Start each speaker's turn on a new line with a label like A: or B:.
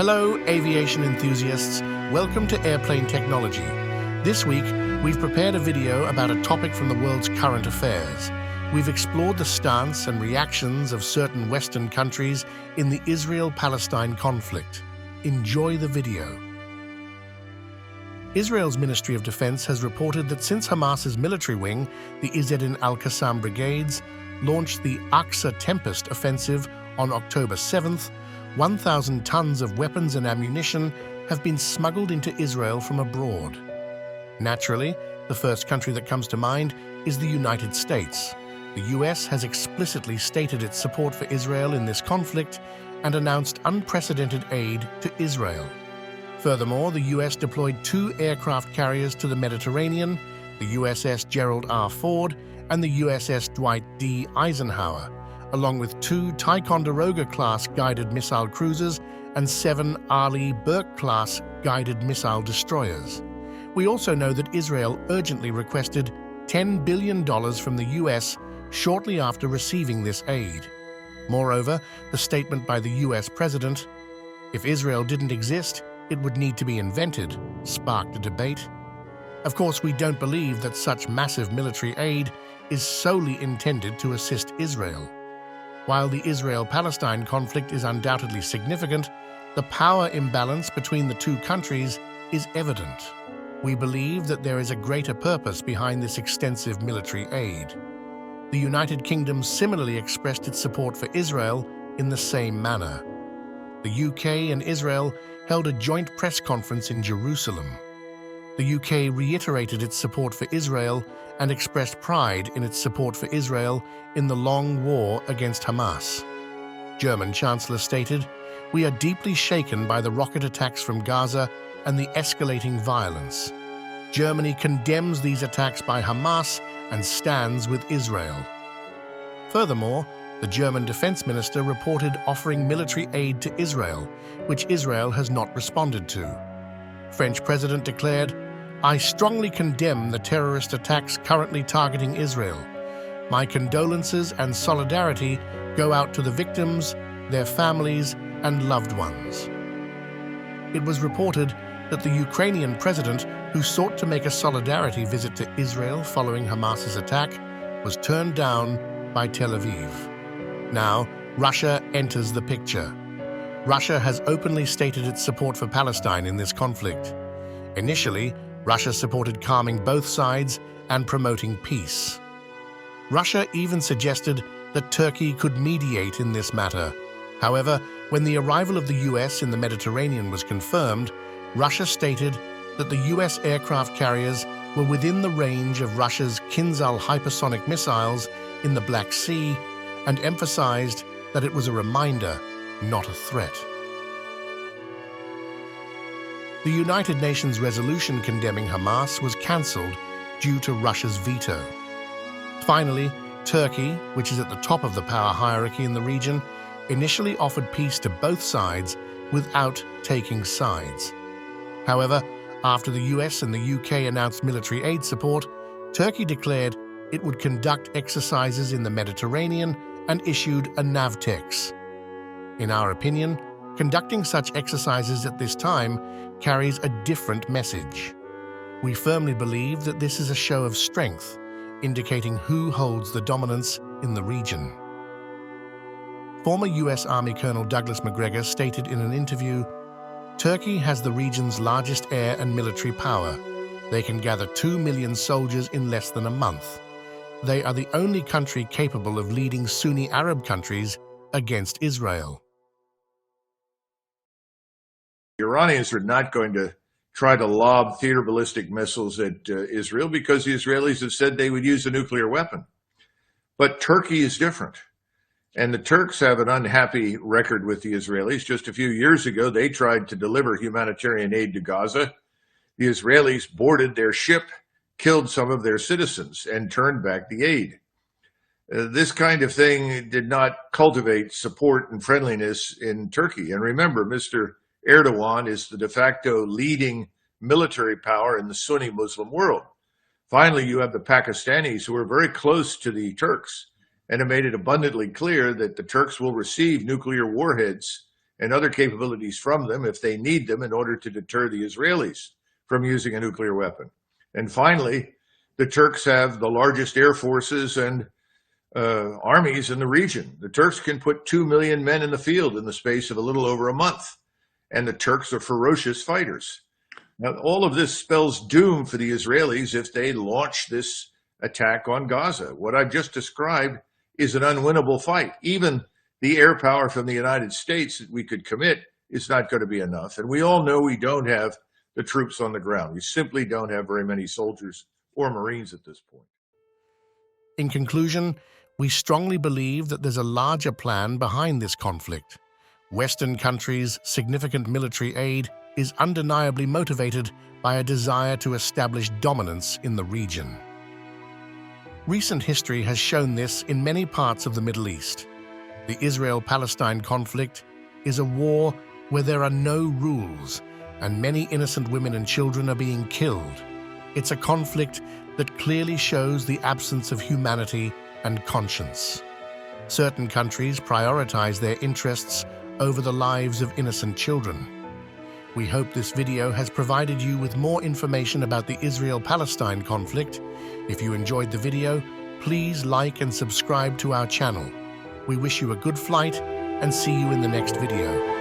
A: Hello, aviation enthusiasts. Welcome to Airplane Technology. This week, we've prepared a video about a topic from the world's current affairs. We've explored the stance and reactions of certain Western countries in the Israel-Palestine conflict. Enjoy the video. Israel's Ministry of Defense has reported that since Hamas's military wing, the Izzedin al-Qassam brigades, launched the Aqsa Tempest offensive on October 7th, 1,000 tons of weapons and ammunition have been smuggled into Israel from abroad. Naturally, the first country that comes to mind is the United States. The US has explicitly stated its support for Israel in this conflict and announced unprecedented aid to Israel. Furthermore, the US deployed 2 aircraft carriers to the Mediterranean, the USS Gerald R. Ford and the USS Dwight D. Eisenhower, along with 2 Ticonderoga-class guided missile cruisers and 7 Arleigh Burke-class guided missile destroyers. We also know that Israel urgently requested $10 billion from the US shortly after receiving this aid. Moreover, the statement by the US president, "If Israel didn't exist, it would need to be invented," sparked a debate. Of course, we don't believe that such massive military aid is solely intended to assist Israel. While the Israel-Palestine conflict is undoubtedly significant, the power imbalance between the two countries is evident. We believe that there is a greater purpose behind this extensive military aid. The United Kingdom similarly expressed its support for Israel in the same manner. The UK and Israel held a joint press conference in Jerusalem. The UK reiterated its support for Israel and expressed pride in its support for Israel in the long war against Hamas. German Chancellor stated, "We are deeply shaken by the rocket attacks from Gaza and the escalating violence. Germany condemns these attacks by Hamas and stands with Israel." Furthermore, the German defense minister reported offering military aid to Israel, which Israel has not responded to. French President declared, "I strongly condemn the terrorist attacks currently targeting Israel. My condolences and solidarity go out to the victims, their families, and loved ones." It was reported that the Ukrainian president, who sought to make a solidarity visit to Israel following Hamas's attack, was turned down by Tel Aviv. Now, Russia enters the picture. Russia has openly stated its support for Palestine in this conflict. Initially, Russia supported calming both sides and promoting peace. Russia even suggested that Turkey could mediate in this matter. However, when the arrival of the US in the Mediterranean was confirmed, Russia stated that the US aircraft carriers were within the range of Russia's Kinzhal hypersonic missiles in the Black Sea and emphasized that it was a reminder, not a threat. The United Nations resolution condemning Hamas was cancelled due to Russia's veto. Finally, Turkey, which is at the top of the power hierarchy in the region, initially offered peace to both sides without taking sides. However, after the US and the UK announced military aid support, Turkey declared it would conduct exercises in the Mediterranean and issued a NAVTEX. In our opinion, conducting such exercises at this time carries a different message. We firmly believe that this is a show of strength, indicating who holds the dominance in the region. Former US Army Colonel Douglas Macgregor stated in an interview, "Turkey has the region's largest air and military power. They can gather 2 million soldiers in less than a month. They are the only country capable of leading Sunni Arab countries against Israel."
B: The Iranians are not going to try to lob theater ballistic missiles at Israel because the Israelis have said they would use a nuclear weapon. But Turkey is different. And the Turks have an unhappy record with the Israelis. Just a few years ago, they tried to deliver humanitarian aid to Gaza. The Israelis boarded their ship, killed some of their citizens, and turned back the aid. This kind of thing did not cultivate support and friendliness in Turkey. And remember, Mr. Erdogan is the de facto leading military power in the Sunni Muslim world. Finally, you have the Pakistanis, who are very close to the Turks and have made it abundantly clear that the Turks will receive nuclear warheads and other capabilities from them if they need them in order to deter the Israelis from using a nuclear weapon. And finally, the Turks have the largest air forces and armies in the region. The Turks can put 2 million men in the field in the space of a little over a month, and the Turks are ferocious fighters. Now, all of this spells doom for the Israelis if they launch this attack on Gaza. What I've just described is an unwinnable fight. Even the air power from the United States that we could commit is not going to be enough. And we all know we don't have the troops on the ground. We simply don't have very many soldiers or Marines at this point.
A: In conclusion, we strongly believe that there's a larger plan behind this conflict. Western countries' significant military aid is undeniably motivated by a desire to establish dominance in the region. Recent history has shown this in many parts of the Middle East. The Israel-Palestine conflict is a war where there are no rules, and many innocent women and children are being killed. It's a conflict that clearly shows the absence of humanity and conscience. Certain countries prioritize their interests over the lives of innocent children. We hope this video has provided you with more information about the Israel-Palestine conflict. If you enjoyed the video, please like and subscribe to our channel. We wish you a good flight and see you in the next video.